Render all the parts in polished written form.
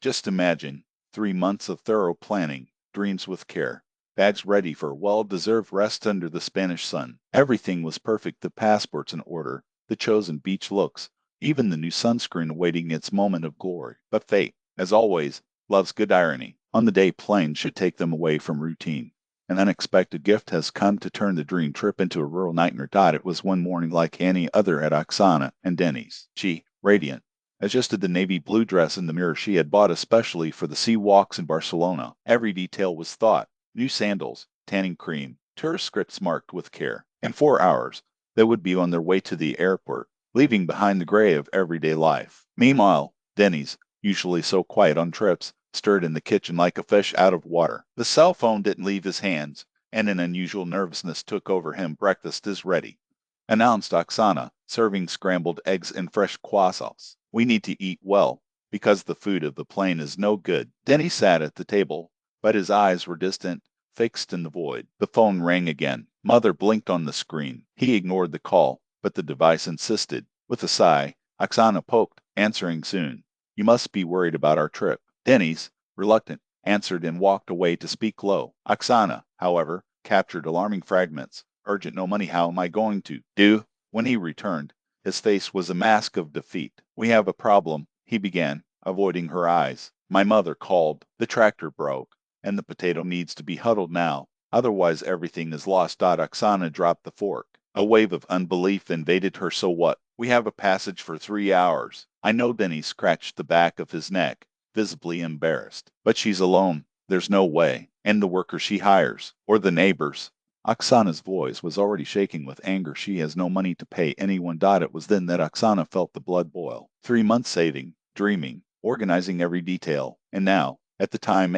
Just imagine 3 months of thorough planning, dreams with care, bags ready for well-deserved rest under the Spanish sun. Everything was perfect, the passports in order, the chosen beach looks, even the new sunscreen awaiting its moment of glory. But fate, as always, loves good irony. On the day planes should take them away from routine, an unexpected gift has come to turn the dream trip into a rural nightmare. It was one morning like any other at Oksana and Denny's. She, radiant, adjusted the navy blue dress in the mirror she had bought especially for the sea walks in Barcelona. Every detail was thought: new sandals, tanning cream, tourist scripts marked with care. In 4 hours, they would be on their way to the airport, leaving behind the gray of everyday life. Meanwhile, Denny's, usually so quiet on trips, stirred in the kitchen like a fish out of water. The cell phone didn't leave his hands, and an unusual nervousness took over him. "Breakfast is ready," announced Oksana, serving scrambled eggs and fresh croissants. "We need to eat well, because the food of the plane is no good." Denny sat at the table, but his eyes were distant, fixed in the void. The phone rang again. Mother blinked on the screen. He ignored the call, but the device insisted. With a sigh, Oksana poked, answering soon. "You must be worried about our trip." Denny's, reluctant, answered and walked away to speak low. Oksana, however, captured alarming fragments. "Urgent, no money, how am I going to do?" When he returned, his face was a mask of defeat. "We have a problem," he began, avoiding her eyes. "My mother called. The tractor broke, and the potato needs to be huddled now. Otherwise everything is lost." Oksana dropped the fork. A wave of unbelief invaded her. "So what? We have a passage for 3 hours." "I know." Denny scratched the back of his neck, visibly embarrassed. "But she's alone. There's no way. And the workers she hires, or the neighbors." Oksana's voice was already shaking with anger. "She has no money to pay anyone." It was then that Oksana felt the blood boil. 3 months saving, dreaming, organizing every detail, and now, at the time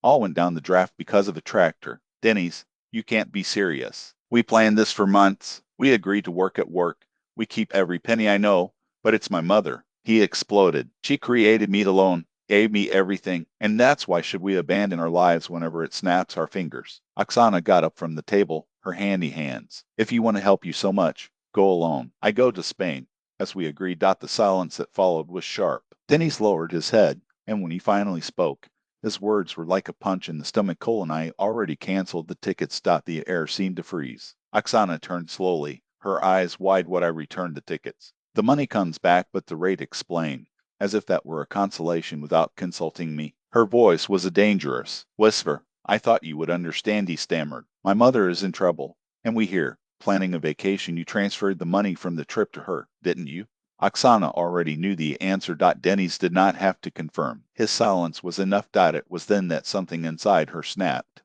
all went down the draft because of a tractor. "Denny's, you can't be serious. We planned this for months. We agreed to work at work. We keep every penny. I know, but it's my mother." He exploded. "She created me alone, gave me everything, and that's why should we abandon our lives whenever it snaps our fingers?" Oksana got up from the table, her handy hands. "If you want to help you so much, go alone. I go to Spain, as we agreed." The silence that followed was sharp. Denny's lowered his head, and when he finally spoke, his words were like a punch in the stomach. "I already canceled the tickets." The air seemed to freeze. Oksana turned slowly, her eyes wide. "What? I returned the tickets. The money comes back, but the rate." Explain, as if that were a consolation, "without consulting me." Her voice was a dangerous whisper. "I thought you would understand." He stammered. "My mother is in trouble, and we here, planning a vacation. You transferred the money from the trip to her, didn't you?" Oksana already knew the answer. Denny's did not have to confirm. His silence was enough. It was then that something inside her snapped.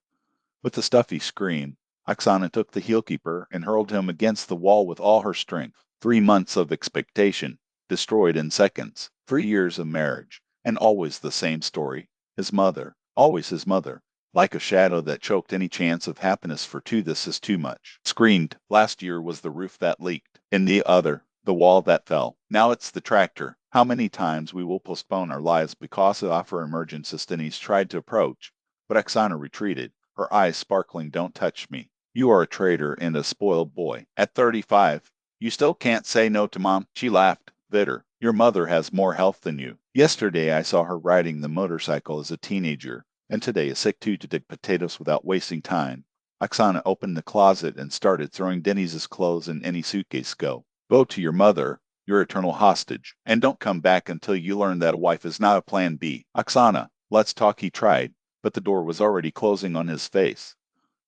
With a stuffy scream, Oksana took the heel-keeper and hurled him against the wall with all her strength. 3 months of expectation, destroyed in seconds. 3 years of marriage, and always the same story. His mother, always his mother, like a shadow that choked any chance of happiness. For two, this is too much. Screamed. Last year was the roof that leaked. In the other, the wall that fell. Now it's the tractor. How many times we will postpone our lives because of our emergencies?" Denise tried to approach, but Oksana retreated, her eyes sparkling. "Don't touch me. You are a traitor and a spoiled boy. At 35, you still can't say no to Mom." She laughed, bitter. "Your mother has more health than you. Yesterday I saw her riding the motorcycle as a teenager, and today is sick too to dig potatoes without wasting time." Oksana opened the closet and started throwing Denny's clothes in any suitcase. "Go to your mother, your eternal hostage, and don't come back until you learn that a wife is not a plan B." "Oksana, let's talk." He tried, but the door was already closing on his face.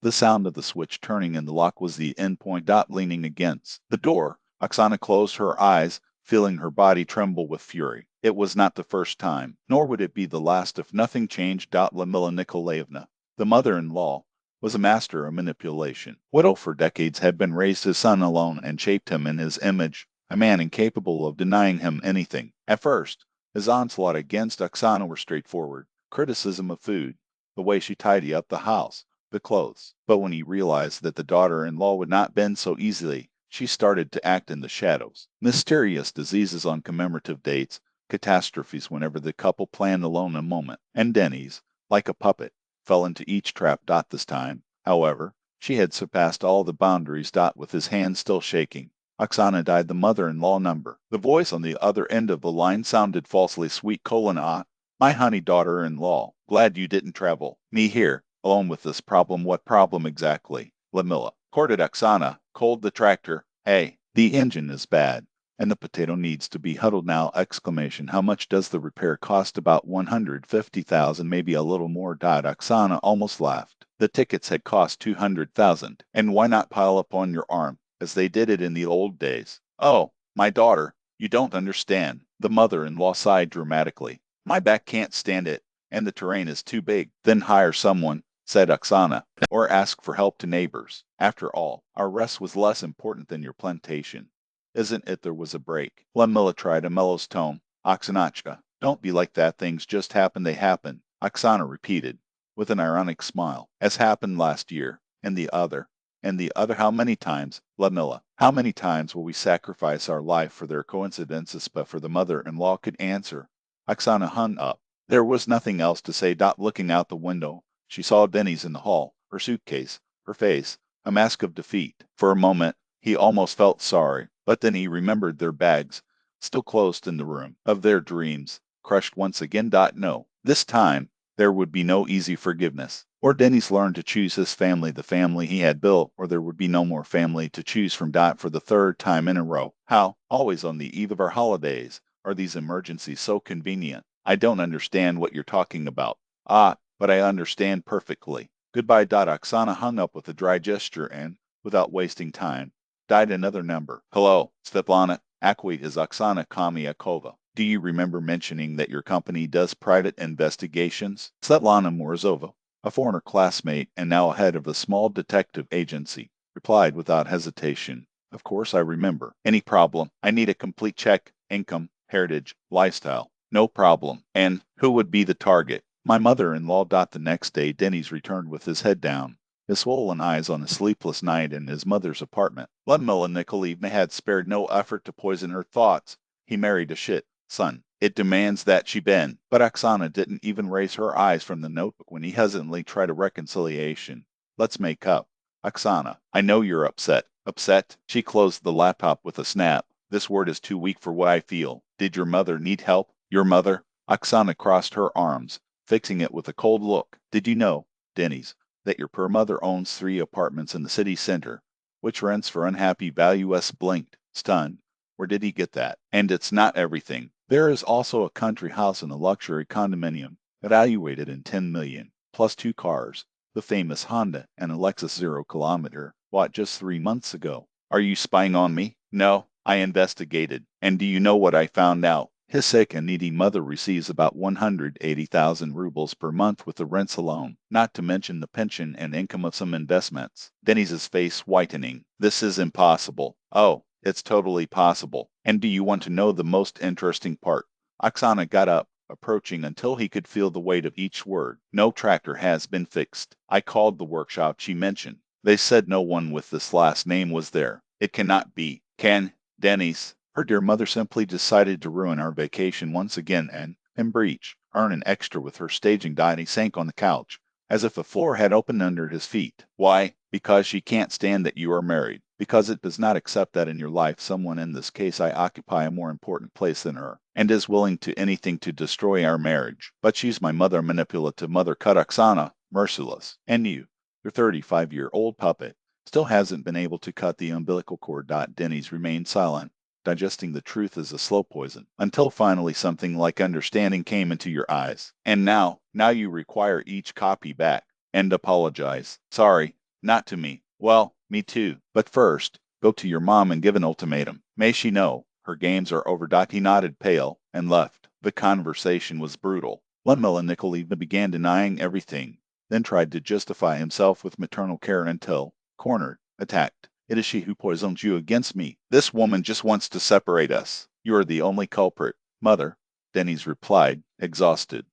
The sound of the switch turning in the lock was the end point. Leaning against the door, Oksana closed her eyes, feeling her body tremble with fury. It was not the first time, nor would it be the last if nothing changed. Lyudmila Nikolaevna, the mother-in-law, was a master of manipulation. Widow for decades, had been raised his son alone and shaped him in his image, a man incapable of denying him anything. At first, his onslaught against Oksana were straightforward criticism of food, the way she tidied up the house, the clothes. But when he realized that the daughter-in-law would not bend so easily, she started to act in the shadows. Mysterious diseases on commemorative dates, catastrophes whenever the couple planned alone a moment. And Denny's, like a puppet, fell into each trap. This time, however, she had surpassed all the boundaries. With his hand still shaking, Oksana dialed the mother-in-law number. The voice on the other end of the line sounded falsely sweet. "Ah, My honey daughter-in-law. Glad you didn't travel. Me here, alone with this problem. What problem exactly? Lamilla. Courted Oksana. Cold the tractor. Hey, the engine is bad. And the potato needs to be huddled now! Exclamation. How much does the repair cost? About 150,000, maybe a little more. Oksana almost laughed. The tickets had cost 200,000. And why not pile up on your arm, as they did it in the old days? Oh, my daughter, you don't understand. The mother-in-law sighed dramatically. My back can't stand it, and the terrain is too big. Then hire someone, said Oksana, or ask for help to neighbors. After all, our rest was less important than your plantation. Isn't it? There was a break. Lamilla tried a mellow tone. Oksanachka, don't be like that. Things just happen. They happen. Oksana repeated, with an ironic smile, as happened last year. And the other. And the other. How many times? Lamilla, how many times will we sacrifice our life for their coincidences? But for the mother-in-law could answer. Oksana hung up. There was nothing else to say. Looking out the window, she saw Denny's in the hall, her suitcase, her face, a mask of defeat. For a moment, he almost felt sorry, but then he remembered their bags, still closed in the room of their dreams, crushed once again. No, this time, there would be no easy forgiveness. Or Denny's learned to choose his family, the family he had built, or there would be no more family to choose from. For the third time in a row. How, always on the eve of our holidays, are these emergencies so convenient? I don't understand what you're talking about. Ah, but I understand perfectly. Goodbye. Oksana hung up with a dry gesture and, without wasting time, dialed another number. Hello, Svetlana. Akwit is Oksana Kamiakova. Do you remember mentioning that your company does private investigations? Svetlana Morozova, a former classmate and now head of a small detective agency, replied without hesitation. Of course I remember. Any problem? I need a complete check. Income, heritage, lifestyle. No problem. And who would be the target? My mother-in-law. The next day Denny's returned with his head down, his swollen eyes on a sleepless night in his mother's apartment. Ludmilla Nikolaevna had spared no effort to poison her thoughts. He married a shit, son. It demands that she bend. But Oksana didn't even raise her eyes from the notebook when he hesitantly tried a reconciliation. Let's make up. Oksana, I know you're upset. Upset? She closed the laptop with a snap. This word is too weak for what I feel. Did your mother need help? Your mother? Oksana crossed her arms, fixing it with a cold look. Did you know, Denny's, that your poor mother owns 3 apartments in the city center, which rents for unhappy value? Blinked, stunned. Where did he get that? And it's not everything. There is also a country house and a luxury condominium, evaluated in 10 million, plus 2 cars, the famous Honda and a Lexus 0 kilometer, bought just 3 months ago. Are you spying on me? No, I investigated. And do you know what I found out? His sick and needy mother receives about 180,000 rubles per month with the rents alone, not to mention the pension and income of some investments. Denny's face whitening. This is impossible. Oh, it's totally possible. And do you want to know the most interesting part? Oksana got up, approaching until he could feel the weight of each word. No tractor has been fixed. I called the workshop she mentioned. They said no one with this last name was there. It cannot be. Can Denny's? Her dear mother simply decided to ruin our vacation once again and, in breach, earn an extra with her staging. He sank on the couch, as if a floor had opened under his feet. Why? Because she can't stand that you are married. Because it does not accept that in your life someone, in this case I, occupy a more important place than her, and is willing to anything to destroy our marriage. But she's my mother, manipulative mother. Cut Oksana, merciless. And you, your 35-year-old puppet, still hasn't been able to cut the umbilical cord. Denny's remained silent, digesting the truth as a slow poison, until finally something like understanding came into your eyes. And now you require each copy back, and apologize. Sorry, not to me. Well, me too. But first, go to your mom and give an ultimatum. May she know her games are over. He nodded, pale, and left. The conversation was brutal. Ludmilla Nikolaevna began denying everything, then tried to justify himself with maternal care until, cornered, attacked. It is she who poisons you against me. This woman just wants to separate us. You are the only culprit. Mother, Denny's replied, exhausted.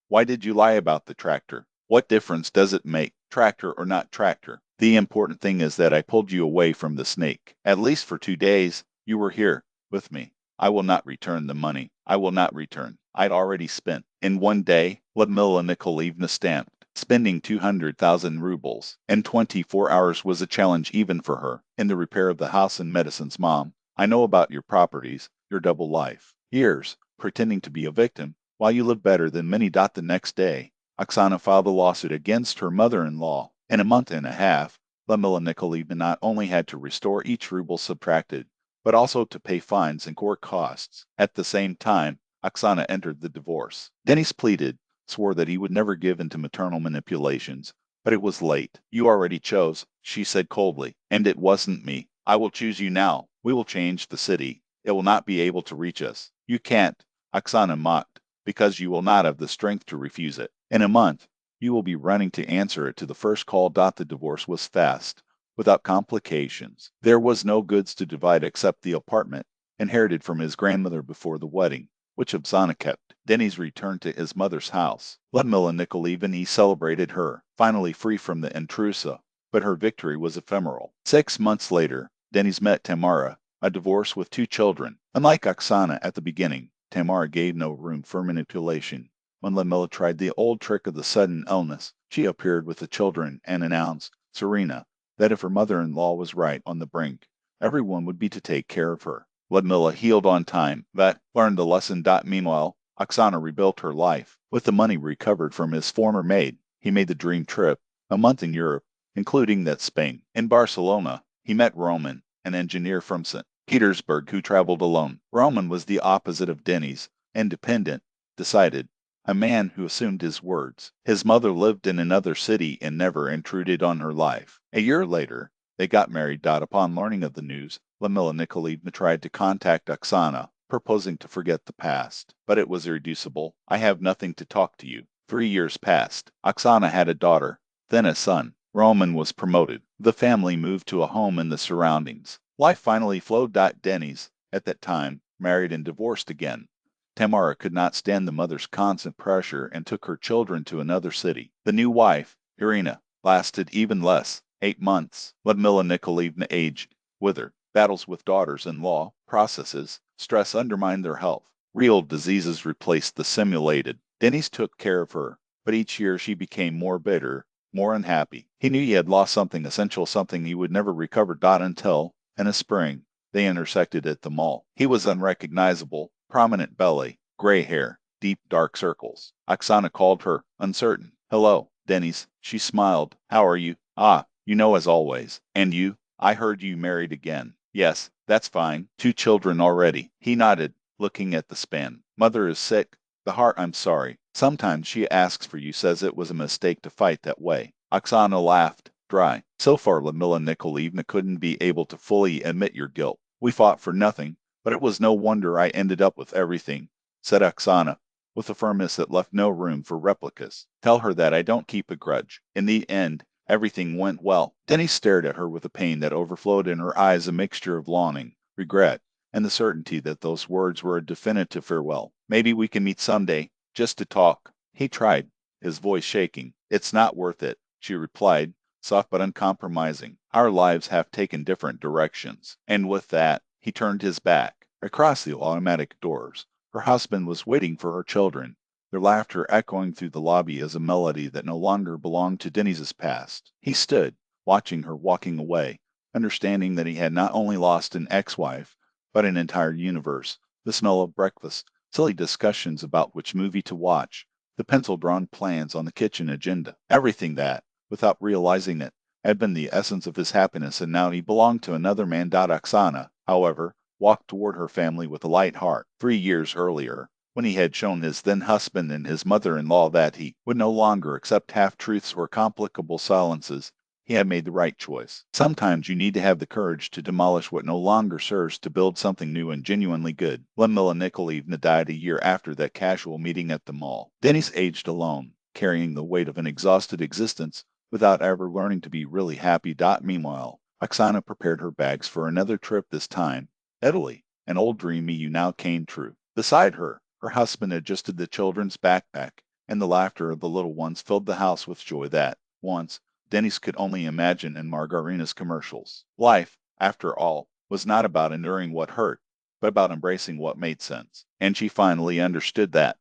Why did you lie about the tractor? What difference does it make, tractor or not tractor? The important thing is that I pulled you away from the snake. At least for 2 days, you were here, with me. I will not return the money. I will not return. I'd already spent. In 1 day, Ludmilla Nikolaevna stamped. Spending 200,000 rubles in 24 hours was a challenge even for her. In the repair of the house and medicines. Mom, I know about your properties, your double life. Years, pretending to be a victim, while you live better than many. The next day, Oksana filed a lawsuit against her mother-in-law. In a month and a half, Lyudmila Nikolaevna not only had to restore each ruble subtracted, but also to pay fines and court costs. At the same time, Oksana entered the divorce. Denis pleaded, swore that he would never give in to maternal manipulations, but it was late. You already chose, she said coldly, and it wasn't me. I will choose you now. We will change the city. It will not be able to reach us. You can't, Oksana mocked, because you will not have the strength to refuse it. In a month, you will be running to answer it to the first call. The divorce was fast, without complications. There was no goods to divide except the apartment, inherited from his grandmother before the wedding, which Oksana kept. Denis returned to his mother's house. Lyudmila Nikolaevna celebrated her, finally free from the intrusa, but her victory was ephemeral. 6 months later, Denis met Tamara, a divorce with 2 children. Unlike Oksana at the beginning, Tamara gave no room for manipulation. When Lyudmila tried the old trick of the sudden illness, she appeared with the children and announced, serena, that if her mother-in-law was right on the brink, everyone would be to take care of her. Lyudmila healed on time, but learned the lesson. Meanwhile, Oksana rebuilt her life. With the money recovered from his former maid, he made the dream trip, a month in Europe, including that Spain. In Barcelona, he met Roman, an engineer from St. Petersburg who traveled alone. Roman was the opposite of Denis, independent, decided, a man who assumed his words. His mother lived in another city and never intruded on her life. A year later, they got married. Upon learning of the news, Lyudmila Nikolaevna tried to contact Oksana, proposing to forget the past, but it was irreducible. I have nothing to talk to you. 3 years passed. Oksana had a daughter, then a son. Roman was promoted. The family moved to a home in the surroundings. Life finally flowed. Denis, at that time, married and divorced again. Tamara could not stand the mother's constant pressure and took her children to another city. The new wife, Irina, lasted even less, 8 months. Lyudmila Nikolaevna aged, withered. Battles with daughters-in-law, processes, stress undermined their health. Real diseases replaced the simulated. Denis took care of her, but each year she became more bitter, more unhappy. He knew he had lost something essential, something he would never recover. Until, in a spring, they intersected at the mall. He was unrecognizable. Prominent belly, gray hair, deep dark circles. Oksana called her, uncertain. Hello, Denis. She smiled. How are you? Ah, you know as always. And you? I heard you married again. Yes, that's fine. 2 children already. He nodded, looking at the span. Mother is sick. The heart. I'm sorry. Sometimes she asks for you, says it was a mistake to fight that way. Oksana laughed, dry. So far, Lyudmila Nikolaevna couldn't be able to fully admit your guilt. We fought for nothing. But it was no wonder I ended up with everything, said Oksana, with a firmness that left no room for replicas. Tell her that I don't keep a grudge. In the end, everything went well. Denis stared at her with a pain that overflowed in her eyes, a mixture of longing, regret, and the certainty that those words were a definitive farewell. Maybe we can meet someday, just to talk. He tried, his voice shaking. It's not worth it, she replied, soft but uncompromising. Our lives have taken different directions. And with that, he turned his back. Across the automatic doors, her husband was waiting for her children, their laughter echoing through the lobby as a melody that no longer belonged to Denis's past. He stood, watching her walking away, understanding that he had not only lost an ex-wife, but an entire universe. The smell of breakfast, silly discussions about which movie to watch, the pencil-drawn plans on the kitchen agenda. Everything that, without realizing it, had been the essence of his happiness, and now he belonged to another man. Oksana, however, walked toward her family with a light heart. 3 years earlier, when he had shown his then husband and his mother-in-law that he would no longer accept half-truths or complicable silences, he had made the right choice. Sometimes you need to have the courage to demolish what no longer serves to build something new and genuinely good. Lyudmila Nikolaevna died a year after that casual meeting at the mall. Denis aged alone, carrying the weight of an exhausted existence without ever learning to be really happy. Meanwhile, Oksana prepared her bags for another trip, this time Italy. An old dream now came true. Beside her, her husband adjusted the children's backpack, and the laughter of the little ones filled the house with joy that, once, Denis could only imagine in margarina's commercials. Life, after all, was not about enduring what hurt, but about embracing what made sense. And she finally understood that.